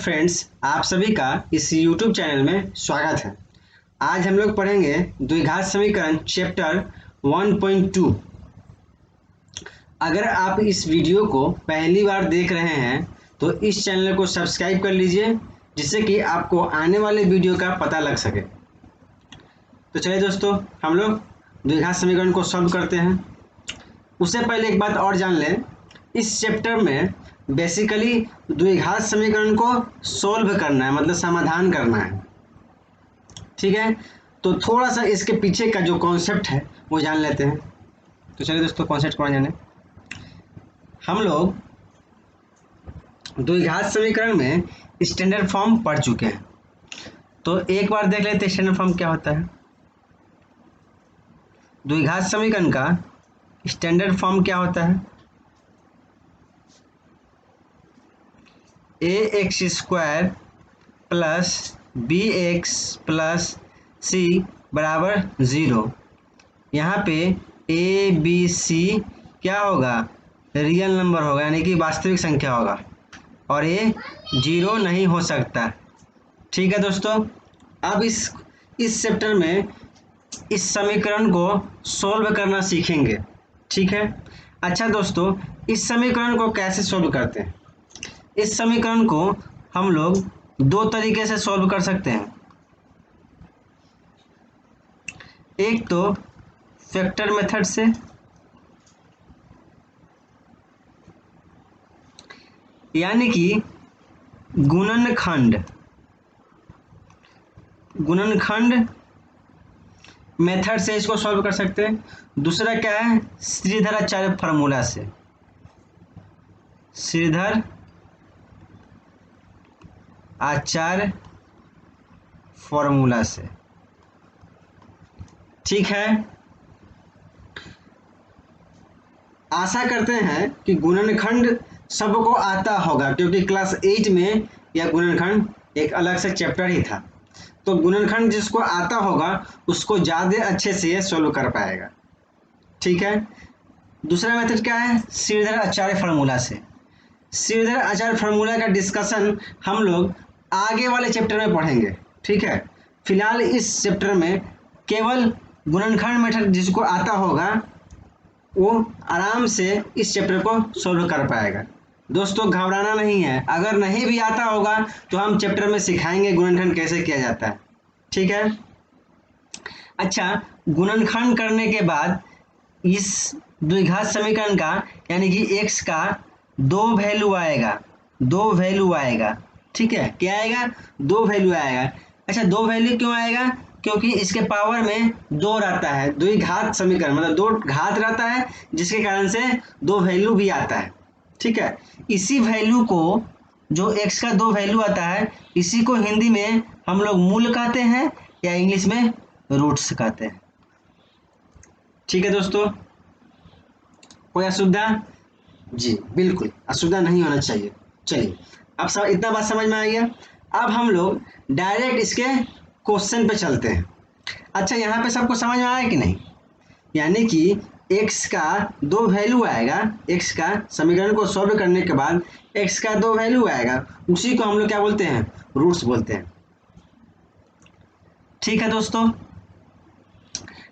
Friends, आप सभी का इस YouTube चैनल में स्वागत है। आज हम लोग पढ़ेंगे द्विघात समीकरण चैप्टर 1.2। अगर आप इस वीडियो को पहली बार देख रहे हैं तो इस चैनल को सब्सक्राइब कर लीजिए, जिससे कि आपको आने वाले वीडियो का पता लग सके। तो चलिए दोस्तों, हम लोग द्विघात समीकरण को सॉल्व करते हैं। उससे पहले एक बात और जान लें, इस चैप्टर में बेसिकली द्विघात समीकरण को सोल्व करना है, मतलब समाधान करना है। ठीक है, तो थोड़ा सा इसके पीछे का जो कॉन्सेप्ट है वो जान लेते हैं। तो चलिए दोस्तों, कॉन्सेप्ट को जाने। हम लोग द्विघात समीकरण में स्टैंडर्ड फॉर्म पढ़ चुके हैं, तो एक बार देख लेते हैं स्टैंडर्ड फॉर्म क्या होता है। द्विघात समीकरण का स्टैंडर्ड फॉर्म क्या होता है? A x square plus b x plus c बराबर 0। यहाँ पे ए बी सी क्या होगा? रियल नंबर होगा, यानी कि वास्तविक संख्या होगा, और ये 0 नहीं हो सकता। ठीक है दोस्तों, अब इस चैप्टर में इस समीकरण को सोल्व करना सीखेंगे। ठीक है। अच्छा दोस्तों, इस समीकरण को कैसे सोल्व करते हैं? इस समीकरण को हम लोग दो तरीके से सॉल्व कर सकते हैं। एक तो फैक्टर मेथड से, यानी कि गुणनखंड मेथड से इसको सॉल्व कर सकते हैं। दूसरा क्या है? श्रीधर आचार्य फार्मूला से, श्रीधर आचार्य फॉर्मूला से। ठीक है, आशा करते हैं कि गुणनखंड सबको आता होगा, क्योंकि क्लास 8 में यह गुणनखंड एक अलग से चैप्टर ही था। तो गुणनखंड जिसको आता होगा उसको ज़्यादा अच्छे से सॉल्व कर पाएगा। ठीक है। दूसरा मेथड क्या है? श्रीधर आचार्य फार्मूला से। श्रीधर आचार्य फार्मूला का डिस्कशन हम लोग आगे वाले चैप्टर में पढ़ेंगे। ठीक है, फिलहाल इस चैप्टर में केवल गुणनखंड मेथड जिसको आता होगा वो आराम से इस चैप्टर को सॉल्व कर पाएगा। दोस्तों, घबराना नहीं है, अगर नहीं भी आता होगा तो हम चैप्टर में सिखाएंगे गुणनखंड कैसे किया जाता है। ठीक है। अच्छा, गुणनखंड करने के बाद इस द्विघात समीकरण का, यानी कि x का दो वैल्यू आएगा। ठीक है, क्या आएगा? दो वैल्यू आएगा। अच्छा, दो वैल्यू क्यों आएगा? क्योंकि इसके पावर में दो रहता है। द्विघात समीकरण मतलब दो घात रहता है, जिसके कारण से दो वैल्यू भी आता है। ठीक है, इसी वैल्यू को, जो x का दो वैल्यू आता है, इसी को हिंदी में हम लोग मूल कहते हैं, या इंग्लिश में रूट्स कहते हैं। ठीक है दोस्तों, कोई असुविधा? जी बिल्कुल, असुविधा नहीं होना चाहिए। चलिए, अब सब इतना बात समझ में आ गया। अब हम लोग डायरेक्ट इसके क्वेश्चन पे चलते हैं। अच्छा, यहाँ पे सबको समझ में आया कि नहीं? यानी कि x का दो वैल्यू आएगा, x का समीकरण को सॉल्व करने के बाद x का दो वैल्यू आएगा, उसी को हम लोग क्या बोलते हैं? रूट्स बोलते हैं। ठीक है दोस्तों।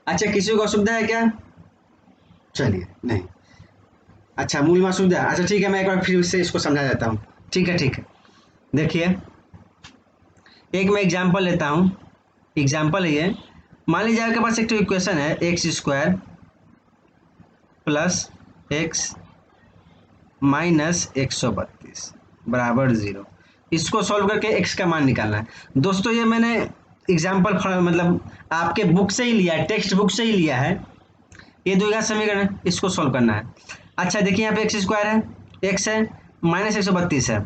अच्छा, किसी को असुविधा है क्या? चलिए, नहीं। अच्छा, मूल में असुविधा। अच्छा ठीक है, मैं एक बार फिर से इसको समझा देता हूँ। ठीक है, देखिए, एक मैं एग्जांपल लेता हूँ। एग्जांपल है ये, मान लीजिए आपके पास एक तो इक्वेशन है x square plus x minus 132 बराबर 0। इसको सॉल्व करके एक्स का मान निकालना है। दोस्तों, ये मैंने एग्जाम्पल मतलब आपके बुक से ही लिया है, टेक्स्ट बुक से ही लिया है। ये द्विघात समीकरण है, इसको सॉल्व करना है। अच्छा देखिए, यहाँ पे एक्स स्क्वायर है, एक्स है, माइनस 132 है।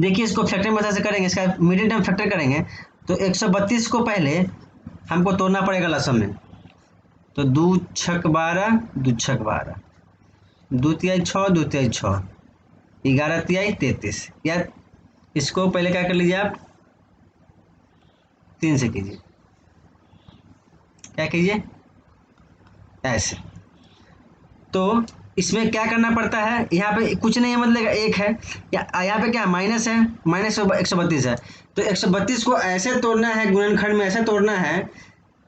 देखिए, इसको फैक्टर मेथड से करेंगे, इसका मिडिल टर्म फैक्टर करेंगे तो 132 को पहले हमको तोड़ना पड़ेगा लसम में। तो 2 छक 12, 2 छक 12, 2 तिहाई 6, 2 तिहाई 6, 11 तिहाई 33। या इसको पहले क्या कर लीजिए आप, 3 से कीजिए। क्या कीजिए? ऐसे। तो इसमें क्या करना पड़ता है, यहाँ पे कुछ नहीं है मतलब एक है, यहाँ पे क्या माइनस है, माइनस 132 है, तो 132 को ऐसे तोड़ना है, गुणनखंड में ऐसे तोड़ना है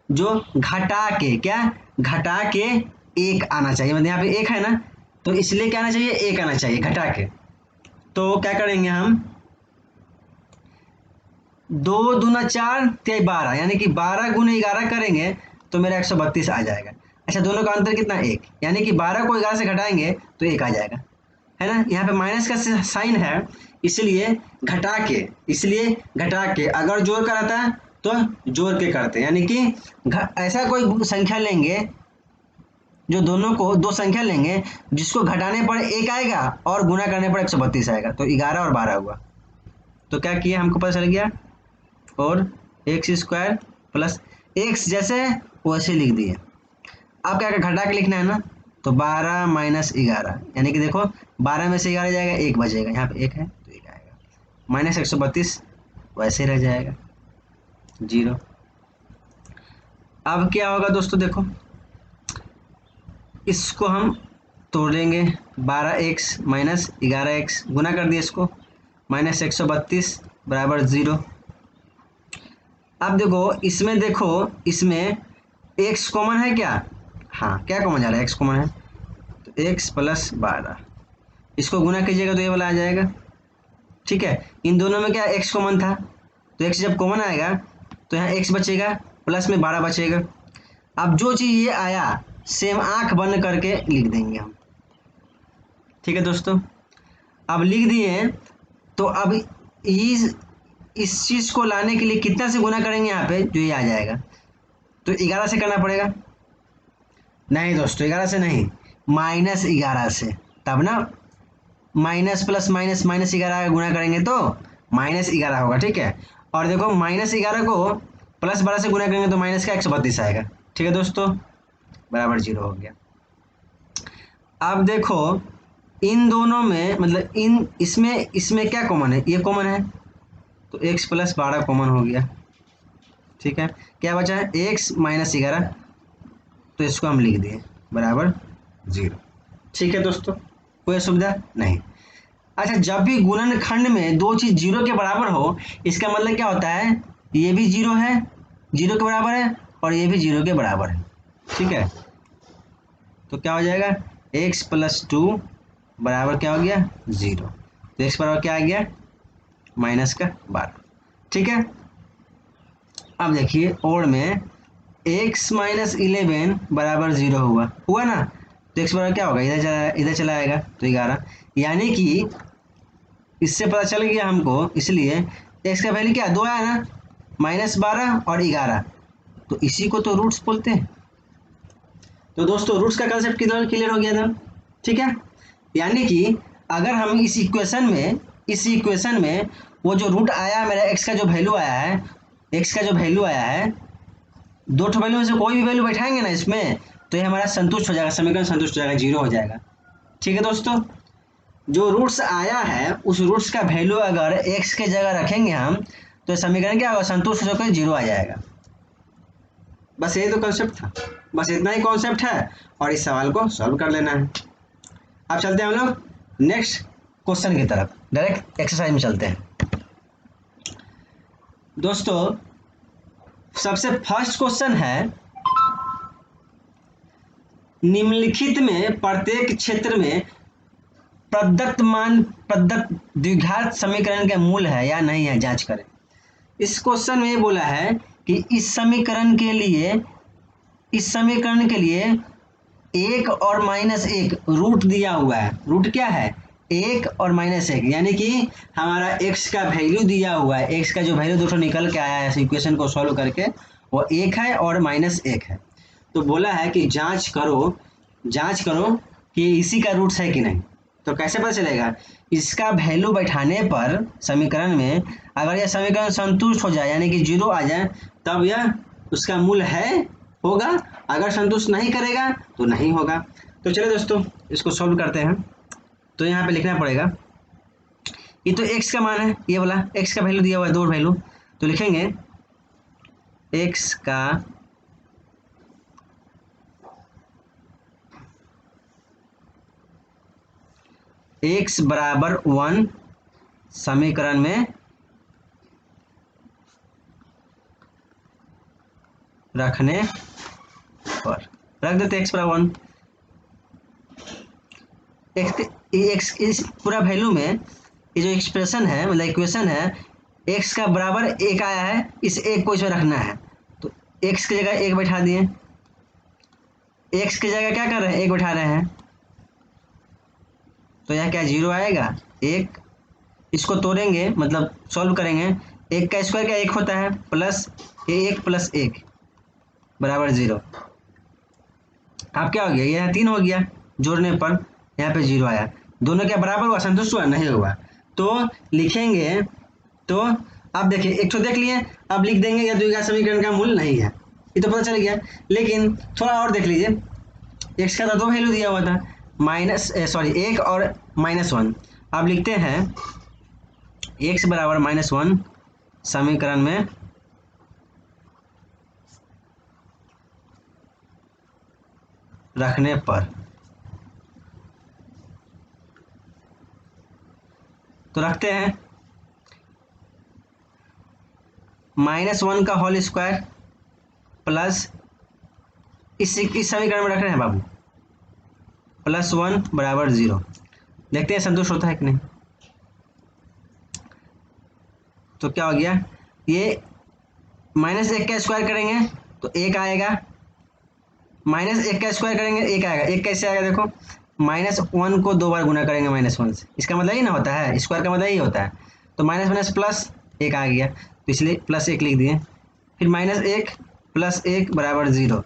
जो घटा के, क्या घटा के एक आना चाहिए, मतलब यहाँ पे एक है ना, तो इसलिए क्या आना चाहिए, एक आना चाहिए घटा के। तो क्या करेंगे हम, 2 दूना 4 तिहाई 12, यानी कि 12 गुने 11 करेंगे तो मेरा 132 आ जाएगा। अच्छा, दोनों का अंतर कितना, एक, यानी कि 12 को 11 से घटाएंगे तो एक आ जाएगा, है ना। यहाँ पे माइनस का साइन है, इसलिए घटा के, इसलिए घटा के, अगर जोड़ का रहता है तो जोड़ के करते, यानी कि ऐसा कोई संख्या लेंगे जो दोनों को, दो संख्या लेंगे जिसको घटाने पर एक आएगा और गुना करने पर 132 आएगा, तो 11 और 12 हुआ। तो क्या किया, हमको पता चल गया, और एक्स स्क्वायर प्लस एक्स जैसे वैसे लिख दिए। अब क्या घटा के लिखना है ना, तो 12 माइनस 11, यानी कि देखो 12 में से 11 जाएगा, एक बचेगा, यहाँ पे एक है तो एक आएगा, माइनस 132 वैसे रह जाएगा 0। अब क्या होगा दोस्तों, देखो इसको हम तोड़ेंगे, 12x माइनस 11x गुना कर दिए इसको, माइनस 132 बराबर 0। अब देखो इसमें, देखो इसमें x कॉमन है क्या, हाँ क्या कॉमन जा रहा है, x कॉमन है, तो x प्लस 12, इसको गुना कीजिएगा तो ये वाला आ जाएगा, ठीक है। इन दोनों में क्या x कॉमन था, तो x जब कॉमन आएगा तो यहाँ x बचेगा, प्लस में 12 बचेगा। अब जो चीज़ ये आया सेम आंख बंद करके लिख देंगे हम, ठीक है दोस्तों। अब लिख दिए, तो अब इस चीज़ को लाने के लिए कितना से गुना करेंगे, यहाँ पे जो ये आ जाएगा, तो 11 से करना पड़ेगा, नहीं दोस्तों 11 से नहीं, माइनस 11 से, तब ना माइनस प्लस माइनस, माइनस 11 का गुना करेंगे तो माइनस 11 होगा, ठीक है। और देखो माइनस 11 को प्लस 12 से गुना करेंगे तो माइनस का 132 आएगा, ठीक है दोस्तों, बराबर 0 हो गया। अब देखो इन दोनों में, मतलब इन इसमें इसमें क्या कॉमन है, ये कॉमन है, तो x प्लस 12 कॉमन हो गया, ठीक है। क्या बचा है, x माइनस 11, तो इसको हम लिख दिए बराबर 0, ठीक है दोस्तों, कोई असुविधा नहीं। अच्छा, जब भी गुणनखंड में दो चीज 0 के बराबर हो, इसका मतलब क्या होता है, ये भी 0 है, 0 के बराबर है, और ये भी 0 के बराबर है, ठीक है। तो क्या हो जाएगा, x प्लस 2 बराबर क्या हो गया 0, तो x बराबर क्या आ गया, माइनस का 12, ठीक है। अब देखिए और में x माइनस 11 बराबर 0 हुआ ना, तो x बराबर क्या होगा, इधर चला आएगा तो 11, यानी कि इससे पता चल गया हमको, इसलिए x का वैल्यू क्या 2 आया ना, माइनस 12 और 11, तो इसी को तो रूट्स बोलते हैं। तो दोस्तों रूट्स का कंसेप्ट क्लियर हो गया था, ठीक है। यानी कि अगर हम इस इक्वेशन में वो जो रूट आया है, मेरा x का जो वैल्यू आया है, x का जो वैल्यू आया है, दो ठो वैल्यू में से कोई भी वैल्यू बैठाएंगे ना इसमें, तो ये हमारा संतुष्ट हो जाएगा, समीकरण संतुष्ट हो जाएगा, 0 हो जाएगा, ठीक है दोस्तों। जो रूट्स आया है उस रूट्स का वैल्यू अगर x के जगह रखेंगे हम, तो समीकरण क्या होगा, संतुष्ट होकर 0 आ जाएगा। बस यही तो कॉन्सेप्ट था, बस इतना ही कॉन्सेप्ट है, और इस सवाल को सॉल्व कर लेना है। अब चलते हैं हम लोग नेक्स्ट क्वेश्चन की तरफ, डायरेक्ट एक्सरसाइज में चलते हैं दोस्तों। सबसे फर्स्ट क्वेश्चन है, निम्नलिखित में प्रत्येक क्षेत्र में प्रदत्त मान प्रदत्त द्विघात समीकरण के मूल है या नहीं है, जांच करें। इस क्वेश्चन में ये बोला है कि इस समीकरण के लिए एक और माइनस एक रूट दिया हुआ है, रूट क्या है, एक और माइनस एक, यानी कि हमारा x का वैल्यू दिया हुआ है, x का जो वैल्यू दोस्तों निकल के आया है इस इक्वेशन को सॉल्व करके, वो एक है और माइनस एक है। तो बोला है कि जांच करो कि इसी का रूट्स है कि नहीं। तो कैसे पता चलेगा, इसका वैल्यू बैठाने पर समीकरण में, अगर यह समीकरण संतुष्ट हो जाए यानी कि 0 आ जाए, तब यह उसका मूल है, होगा, अगर संतुष्ट नहीं करेगा तो नहीं होगा। तो चलिए दोस्तों इसको सॉल्व करते हैं। तो यहाँ पे लिखना पड़ेगा, ये तो x का मान है, ये वाला x का वैल्यू दिया हुआ है, दो वैल्यू, तो लिखेंगे x का x बराबर 1 समीकरण में रखने पर रख देते x बराबर 1। एक्स इस पूरा वैल्यू में ये जो एक्सप्रेशन है मतलब इक्वेशन है, x का बराबर 1 आया है, इस 1 को इसमें रखना है तो x की जगह 1 बैठा दिए। x की जगह क्या कर रहे हैं, 1 बैठा रहे हैं, तो यह क्या 0 आएगा 1। इसको तोड़ेंगे मतलब सॉल्व करेंगे, 1 का स्क्वायर क्या 1 होता है, प्लस ये 1 प्लस 1 बराबर 0। अब क्या हो गया, यह 3 हो गया, जोड़ने पर यहाँ पे 0 आया। दोनों क्या बराबर हुआ, संतुष्ट हुआ, नहीं हुआ। तो लिखेंगे, तो अब देखिए एक तो देख लिए, अब लिख देंगे यह द्विघात समीकरण का मूल नहीं है, ये तो पता चल गया। लेकिन थोड़ा और देख लीजिए, एक्स का तो 2 वैल्यू दिया हुआ था, माइनस 1 और -1। अब लिखते हैं x बराबर -1 समीकरण में रखने पर, तो रखते हैं -1 का होल स्क्वायर प्लस इस समीकरण में रख रहे हैं बाबू, +1 बराबर 0। देखते हैं संतुष्ट होता है कि नहीं। तो क्या हो गया, ये -1 का स्क्वायर करेंगे तो 1 आएगा, -1 का स्क्वायर करेंगे 1 आएगा। 1 कैसे आएगा देखो, -1 को 2 बार गुना करेंगे -1 से, इसका मतलब ही ना होता है, स्क्वायर का मतलब ही होता है। तो माइनस माइनस प्लस 1 आ गया, तो इसलिए +1 लिख दिए। फिर -1 + 1 बराबर 0,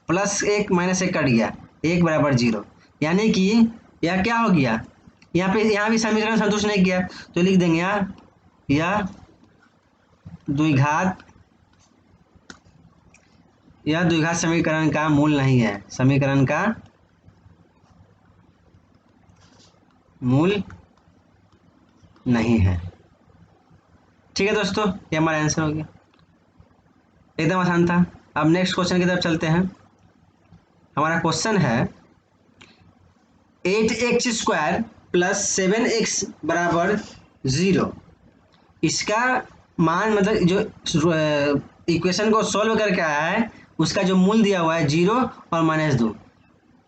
+1 -1 कट गया, 1 बराबर 0। यानी कि यह क्या हो गया, यहाँ भी समीकरण संतुष्ट नहीं किया, तो लिख देंगे यार यह द्विघात समीकरण का मूल नहीं है, समीकरण का मूल नहीं है। ठीक है दोस्तों, ये हमारा आंसर हो गया, एकदम आसान था। अब नेक्स्ट क्वेश्चन की तरफ चलते हैं। हमारा क्वेश्चन है 8x² + 7x बराबर 0। इसका मान मतलब जो इक्वेशन को सॉल्व करके आया है उसका जो मूल दिया हुआ है 0 और -2।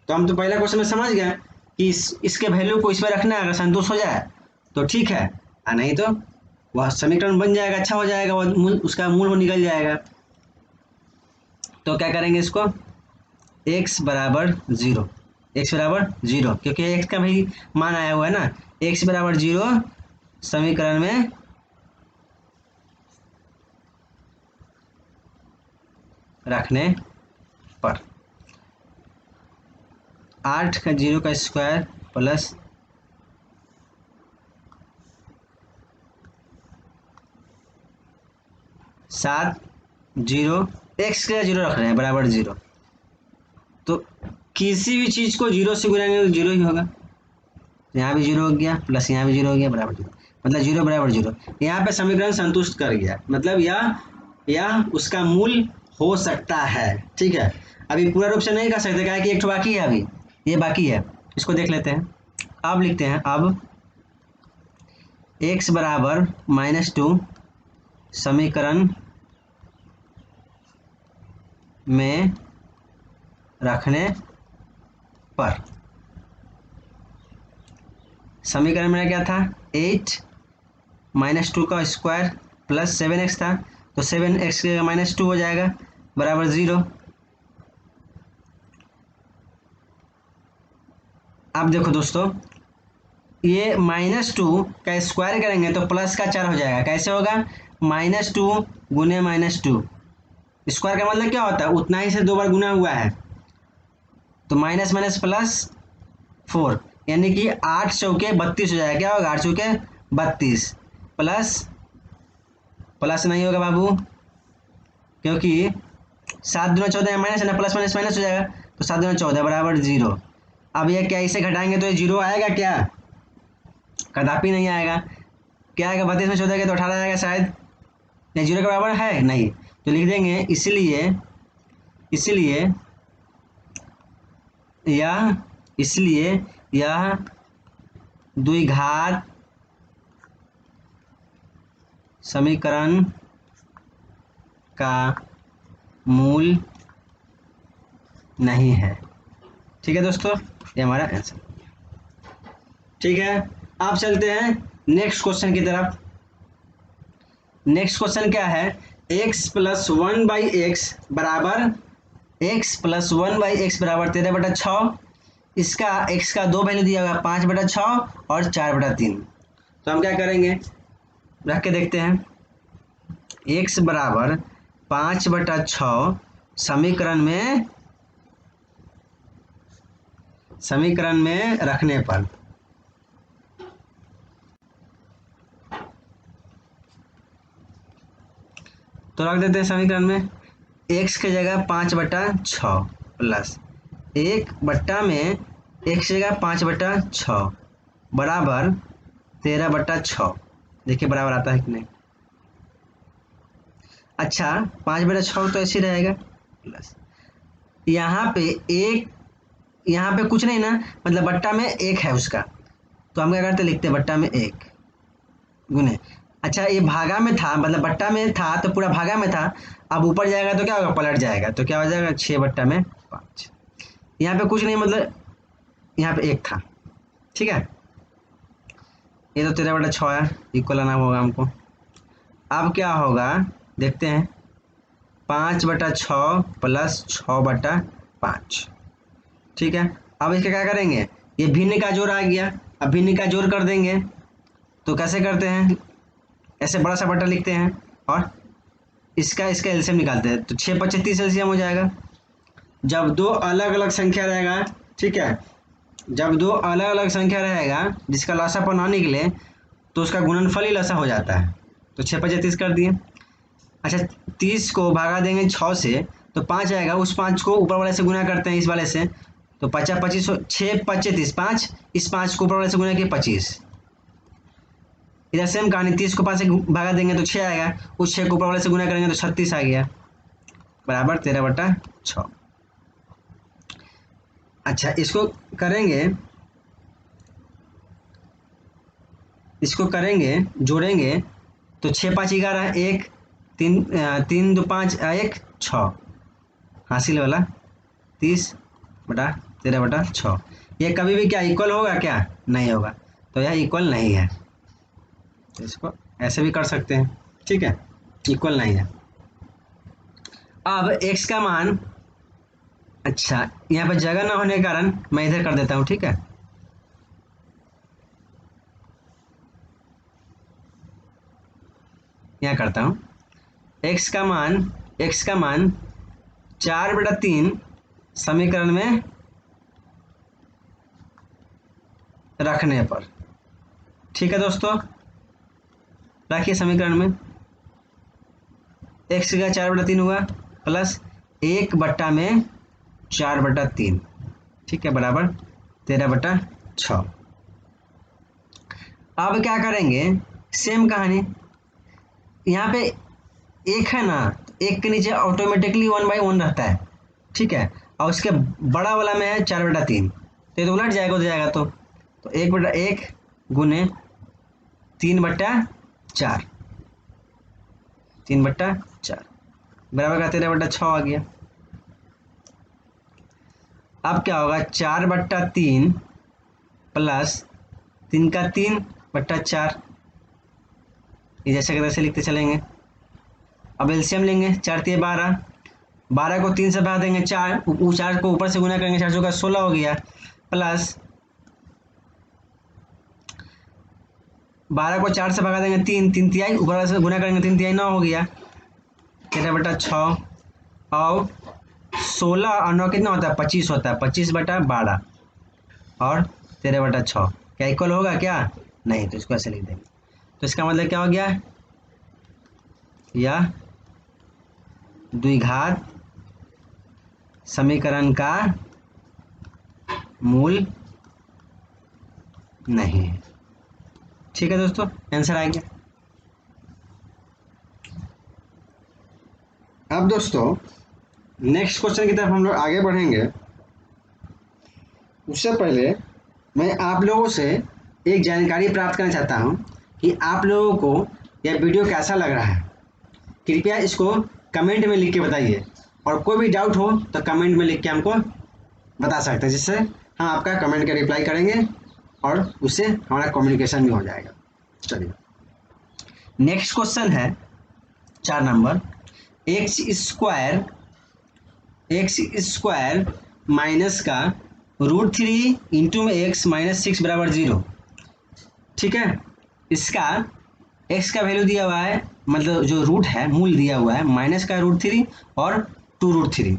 तो हम तो पहला क्वेश्चन में समझ गए कि इसके वैल्यू को इसमें रखना है, अगर संतुष्ट हो जाए तो ठीक है, और नहीं तो वह समीकरण बन जाएगा, अच्छा हो जाएगा, वह मूल उसका मूल वो निकल जाएगा। तो क्या करेंगे इसको, x बराबर 0, x बराबर 0, क्योंकि x का भी मान आया हुआ है ना, x बराबर 0 समीकरण में रखने पर 8 का 0 का स्क्वायर प्लस 7 0, x का 0 रख रहे हैं बराबर 0। तो किसी भी चीज़ को 0 से गुनाएंगे तो 0 ही होगा, यहाँ भी 0 हो गया, प्लस यहाँ भी 0 हो गया, बराबर 0, मतलब 0 बराबर 0। यहाँ पे समीकरण संतुष्ट कर गया, मतलब यह उसका मूल हो सकता है। ठीक है, अभी पूरा रूप से नहीं कर सकते, क्या कि एक तो बाकी है, अभी ये बाकी है, इसको देख लेते हैं। अब लिखते हैं, अब x बराबर -2 समीकरण में रखने पर, समीकरण में क्या था, 8 -2 का स्क्वायर प्लस 7x था, तो 7x की जगह -2 हो जाएगा बराबर 0। अब देखो दोस्तों, ये -2 का स्क्वायर करेंगे तो प्लस का 4 हो जाएगा, कैसे होगा, -2 गुने -2, स्क्वायर का मतलब क्या होता है, उतना ही से 2 बार गुना हुआ है, तो माइनस माइनस +4, यानी कि 8 चौके 32 हो जाएगा। क्या होगा, 8 चौके 32, प्लस नहीं होगा बाबू, क्योंकि 7 दूना 14 माइनस है ना, प्लस माइनस माइनस हो जाएगा, तो 7 दूना 14 बराबर 0। अब ये क्या, इसे घटाएंगे तो ये 0 आएगा क्या, कदापि नहीं आएगा। क्या आएगा, 32 में 14 के तो 18 आएगा शायद, या 0 के बराबर है नहीं, तो लिख देंगे इसलिए यह द्विघात समीकरण का मूल नहीं है। ठीक है दोस्तों, ये हमारा आंसर। ठीक है, अब चलते हैं नेक्स्ट क्वेश्चन की तरफ। नेक्स्ट क्वेश्चन क्या है, x plus one by x बराबर 13/6। इसका x का दो वैल्यू दिया हुआ है, 5/6 और 4/3। तो हम क्या करेंगे, रख के देखते हैं। x बराबर 5/6 समीकरण में रखने पर तो रख देते हैं समीकरण में। x की जगह 5/6 प्लस 1 x की जगह 5/6 बराबर 13/6। देखिए बराबर आता है कि नहीं। अच्छा, 5/6 तो ऐसे ही रहेगा प्लस यहाँ पे एक, यहाँ पे कुछ नहीं ना, मतलब बट्टा में एक है उसका, तो हम क्या करते, लिखते बट्टा में एक गुने। अच्छा, ये भागा में था, मतलब बट्टा में था तो पूरा भागा में था, अब ऊपर जाएगा तो क्या होगा, पलट जाएगा, तो क्या हो जाएगा 6/5। यहाँ पे कुछ नहीं, मतलब यहाँ पे एक था। ठीक है, ये तो 13/6 है, इक्वल आना होगा हमको। अब क्या होगा देखते हैं, 5/6 प्लस 6/5। ठीक है, अब इसका क्या करेंगे, ये भिन्न का जोड़ आ गया, अब भिन्न का जोड़ कर देंगे। तो कैसे करते हैं, ऐसे बड़ा सा बट्टा लिखते हैं और इसका एलसीएम निकालते हैं। तो 6×5 एलसीएम हो जाएगा। जब दो अलग अलग संख्या रहेगा, ठीक है, जब दो अलग अलग संख्या रहेगा जिसका लसापन ना निकले तो उसका गुणनफल ही लसा हो जाता है। तो 6×5 कर दिए। अच्छा, 30 को भागा देंगे 6 से तो 5 आएगा, उस 5 को ऊपर वाले से गुना करते हैं इस वाले से, तो 50×25 6×25 5, इस 5 को ऊपर वाले से गुना किए 25। इधर सेम कहानी, 30 को 5 से भागा देंगे तो 6 आएगा, उस 6 को ऊपर वाले से गुना करेंगे तो 36 आ गया, बराबर 13/6। अच्छा, इसको करेंगे जोड़ेंगे तो 6×5 = 11, 1 3 3 2 5 1 6 हासिल वाला 30/13/6। ये कभी भी क्या इक्वल होगा, क्या नहीं होगा, तो यह इक्वल नहीं है। तो इसको ऐसे भी कर सकते हैं, ठीक है, इक्वल नहीं है। अब x का मान, अच्छा यहाँ पर जगह ना होने के कारण मैं इधर कर देता हूँ, ठीक है, यहाँ करता हूँ। x का मान 4/3 समीकरण में रखने पर। ठीक है दोस्तों, रखिए समीकरण में। x का 4/3 हुआ प्लस 1/4/3, ठीक है, बराबर 13/6। अब क्या करेंगे, सेम कहानी, यहाँ पे एक है ना, एक के नीचे ऑटोमेटिकली 1/1 रहता है, ठीक है, और उसके बड़ा वाला में है 4/3, तो ये तो उलट जाएगा, हो जाएगा तो 1/1 गुने 3/4, 3/4 बराबर का 13/6 आ गया। अब क्या होगा, 4/3 प्लस 3/4, ये जैसे कि तैसे लिखते चलेंगे। अब एलसीएम लेंगे, 4×3 = 12 को 3 से भाग देंगे 4, 4 को ऊपर से गुना करेंगे, 4 का 16 हो गया, प्लस 12 को 4 से भगा देंगे 3, 3×3 ऊपर से गुना करेंगे 3×3 9 हो गया, 13/6। और 16 और 9 कितना होता है, 25 होता है, 25/12 और 13/6 क्या इक्वल होगा, क्या नहीं, तो इसको ऐसे लिख देंगे। तो इसका मतलब क्या हो गया, यह द्विघात समीकरण का मूल नहीं है। ठीक है दोस्तों, आंसर आ गया। अब दोस्तों नेक्स्ट क्वेश्चन की तरफ हम लोग आगे बढ़ेंगे। उससे पहले मैं आप लोगों से एक जानकारी प्राप्त करना चाहता हूँ कि आप लोगों को यह वीडियो कैसा लग रहा है। कृपया इसको कमेंट में लिख के बताइए, और कोई भी डाउट हो तो कमेंट में लिख के हमको बता सकते हैं, जिससे हम आपका कमेंट का रिप्लाई करेंगे और उससे हमारा कम्युनिकेशन भी हो जाएगा। चलिए, नेक्स्ट क्वेश्चन है 4 नंबर। एक्स स्क्वायर माइनस का √3 इंटू में एक्स माइनस 6 बराबर 0। ठीक है, इसका एक्स का वैल्यू दिया हुआ है, मतलब जो रूट है मूल दिया हुआ है माइनस का √3 और 2√3।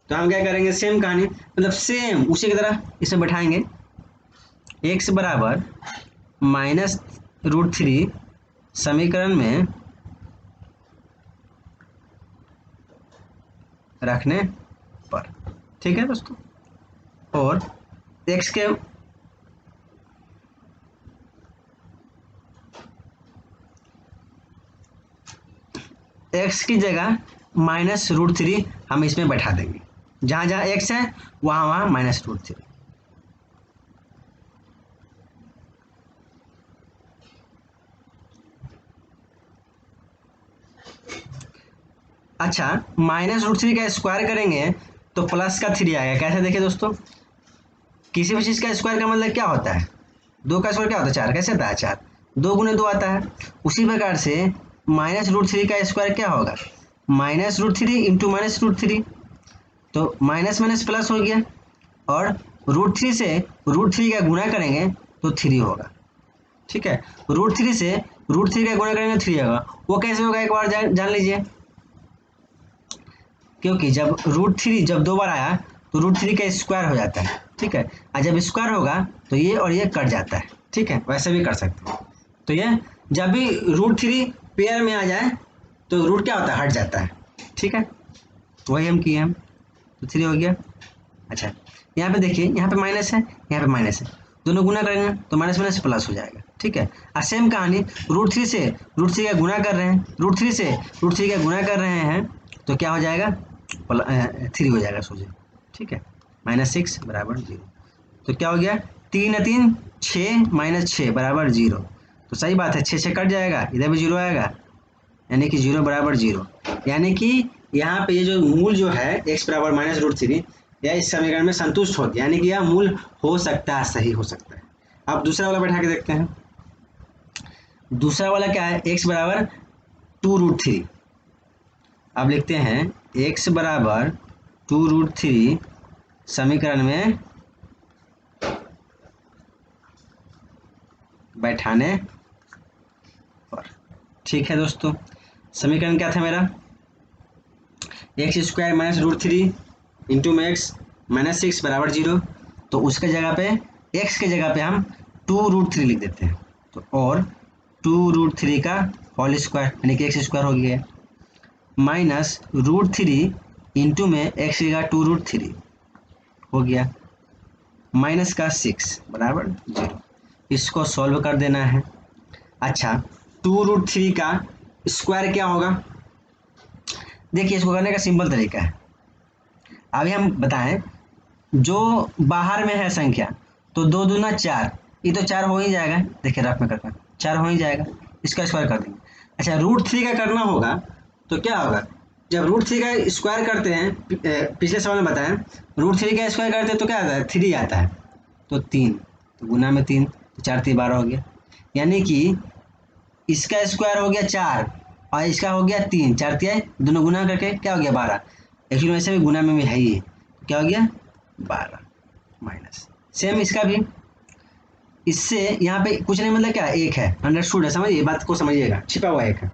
तो हम क्या करेंगे, सेम कहानी, मतलब सेम उसी की तरह इसे बैठाएंगे। एक्स बराबर माइनस √3 समीकरण में रखने पर, ठीक है दोस्तों, और एक्स के एक्स की जगह माइनस √3 हम इसमें बैठा देंगे। जहाँ जहाँ एक्स है वहाँ वहाँ माइनस √3। अच्छा, माइनस √3 का स्क्वायर करेंगे तो प्लस का 3 आएगा। कैसे देखिए दोस्तों, किसी भी चीज़ का स्क्वायर का मतलब क्या होता है, 2 का स्क्वायर क्या होता है 4। कैसे आता है 4, 2 गुने 2 आता है। उसी प्रकार से माइनस √3 का स्क्वायर क्या होगा, माइनस √3 इंटू माइनस √3। तो माइनस माइनस प्लस हो गया, और √3 से √3 का गुणा करेंगे तो 3 होगा। ठीक है, √3 से √3 का गुणा करेंगे 3 होगा। वो कैसे होगा, एक बार जान लीजिए, क्योंकि जब √3 जब 2 बार आया तो √3 का स्क्वायर हो जाता है। ठीक है, और जब स्क्वायर होगा तो ये और ये कट जाता है। ठीक है, वैसे भी कर सकते हैं। तो ये जब भी √3 पेयर में आ जाए तो रूट क्या होता है, हट जाता है। ठीक है, वही हम किए हम, तो 3 हो गया। अच्छा, यहाँ पे देखिए, यहाँ पे माइनस है, यहाँ पे माइनस है, दोनों गुना करेंगे तो माइनस माइनस प्लस हो जाएगा। ठीक है, और सेम कहानी √3 से √3 का गुना कर रहे हैं, √3 से √3 का गुना कर रहे हैं तो क्या हो जाएगा, 3 हो जाएगा सोचे। ठीक है, -6 बराबर 0। तो क्या हो गया, 3 3 6 -6 बराबर 0। तो सही बात है, 6 से कट जाएगा, इधर भी 0 आएगा, यानी कि 0 बराबर 0। यानी कि यहाँ पे ये जो मूल जो है x बराबर -√3, यह इस समीकरण में संतुष्ट हो गया, यानी कि यह मूल हो सकता है, सही हो सकता है। अब दूसरा वाला बैठा के देखते हैं। दूसरा वाला क्या है, x बराबर 2√3। अब लिखते हैं x बराबर 2√3 समीकरण में बैठाने पर। ठीक है दोस्तों, समीकरण क्या था मेरा, एक्स स्क्वायर माइनस √3 इंटू में एक्स माइनस 6 बराबर 0। तो उसके जगह पे एक्स के जगह पे हम 2√3 लिख देते हैं। तो और 2√3 का होल स्क्वायर यानी कि एक्स स्क्वायर हो गया, माइनस √3 इंटू में एक्स की जगह 2√3 हो गया, माइनस का 6 बराबर 0। इसको सॉल्व कर देना है। अच्छा, 2√3 का स्क्वायर क्या होगा, देखिए इसको करने का सिंपल तरीका है। अभी हम बताएं, जो बाहर में है संख्या, तो 2 दूना 4, ये तो 4 हो ही जाएगा। देखिए रफ में करके 4 हो ही जाएगा, इसका स्क्वायर कर देंगे। अच्छा, √3 का करना होगा तो क्या होगा, जब √3 का स्क्वायर करते हैं, पिछले सवाल में बताएं, √3 का स्क्वायर करते हैं तो क्या आता है, 3 आता है। तो 3, तो गुना में 3, तो 4 3 12 हो गया। यानी कि इसका स्क्वायर हो गया 4 और इसका हो गया 3, 4 3 दोनों गुना करके क्या हो गया 12। एक्चुअली वैसे भी गुना में भी है ही, क्या हो गया 12 माइनस। सेम इसका भी, इससे यहाँ पे कुछ नहीं, मतलब क्या एक है, अंडरस्टूड है, समझिए बात को, समझिएगा, छिपा हुआ एक है।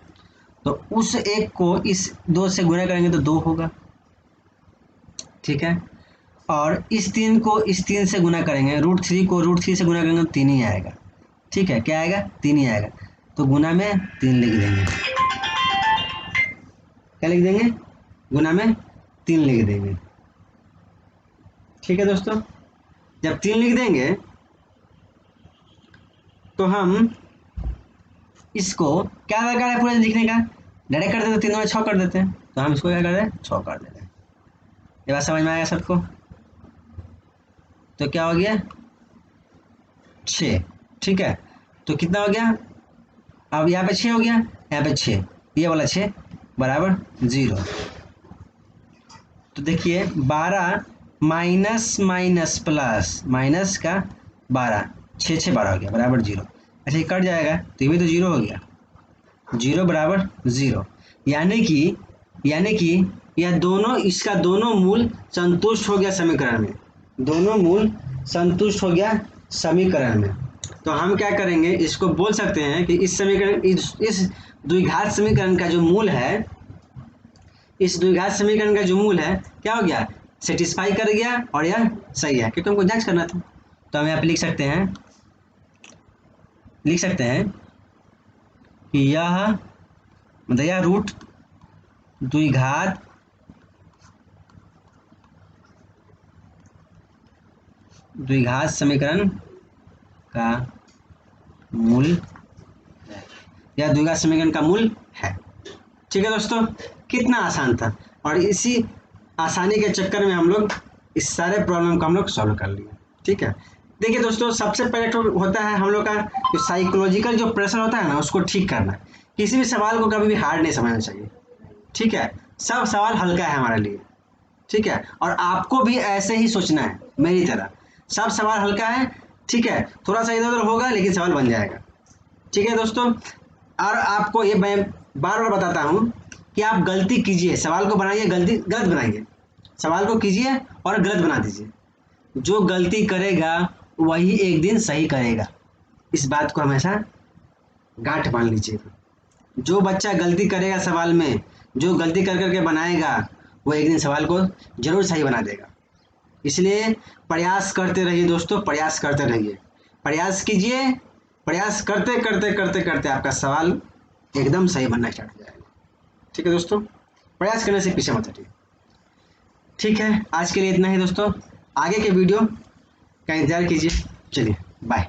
तो उस एक को इस 2 से गुना करेंगे तो 2 होगा। ठीक है, और इस 3 को इस 3 से गुना करेंगे, √3 को √3 से गुना करेंगे तो 3 ही आएगा। ठीक है, क्या आएगा, 3 ही आएगा। तो गुना में 3 लिख देंगे, क्या लिख देंगे, गुना में 3 लिख देंगे। ठीक है दोस्तों, जब 3 लिख देंगे तो हम इसको क्या दरकार है पूरे लिखने का, डायरेक्ट कर देते, 3 में 6 कर देते हैं। तो हम इसको क्या कर रहे हैं, 6 कर देते हैं। ये बात समझ में आएगा सबको। तो क्या हो गया 6, ठीक है, तो कितना हो गया, अब यहाँ पे 6 हो गया, यहाँ पे 6, ये वाला 6 बराबर 0। तो देखिए 12 माइनस माइनस प्लस माइनस का 12, 6 6 12 हो गया बराबर 0। अच्छा ये कट जाएगा तो ये भी तो 0 हो गया, 0 बराबर 0। यानी कि यह दोनों, इसका दोनों मूल संतुष्ट हो गया समीकरण में, दोनों मूल संतुष्ट हो गया समीकरण में। तो हम क्या करेंगे, इसको बोल सकते हैं कि इस समीकरण, इस द्विघात समीकरण का जो मूल है, इस द्विघात समीकरण का जो मूल है क्या हो गया, सेटिस्फाई कर गया और यह सही है, क्योंकि हमको जांच करना था। तो हम यहाँ पे लिख सकते हैं कि यह मतलब यह रूट द्विघात समीकरण का मूल है, यह द्विघात समीकरण का मूल है। ठीक है दोस्तों, कितना आसान था, और इसी आसानी के चक्कर में हम लोग इस सारे प्रॉब्लम को हम लोग सॉल्व कर लिए। ठीक है, देखिए दोस्तों, सबसे पहले तो होता है हम लोग का जो साइकोलॉजिकल जो प्रेशर होता है ना, उसको ठीक करना। किसी भी सवाल को कभी भी हार्ड नहीं समझना चाहिए। ठीक है, सब सवाल हल्का है हमारे लिए। ठीक है, और आपको भी ऐसे ही सोचना है मेरी तरह, सब सवाल हल्का है। ठीक है, थोड़ा सा इधर उधर होगा लेकिन सवाल बन जाएगा। ठीक है दोस्तों, और आपको ये मैं बार बार बताता हूँ कि आप गलती कीजिए, सवाल को बनाइए, गलत बनाइए, सवाल को कीजिए और गलत बना दीजिए। जो गलती करेगा वही एक दिन सही करेगा, इस बात को हमेशा गांठ बांध लीजिएगा। जो बच्चा गलती करेगा सवाल में, जो गलती कर करके बनाएगा, वो एक दिन सवाल को जरूर सही बना देगा। इसलिए प्रयास करते रहिए दोस्तों, प्रयास करते रहिए, प्रयास कीजिए, प्रयास करते करते करते करते आपका सवाल एकदम सही बनना स्टार्ट हो जाएगा। ठीक है दोस्तों, प्रयास करने से पीछे मत हटिए। ठीक है, आज के लिए इतना ही दोस्तों, आगे के वीडियो का इंतजार कीजिए। चलिए बाय।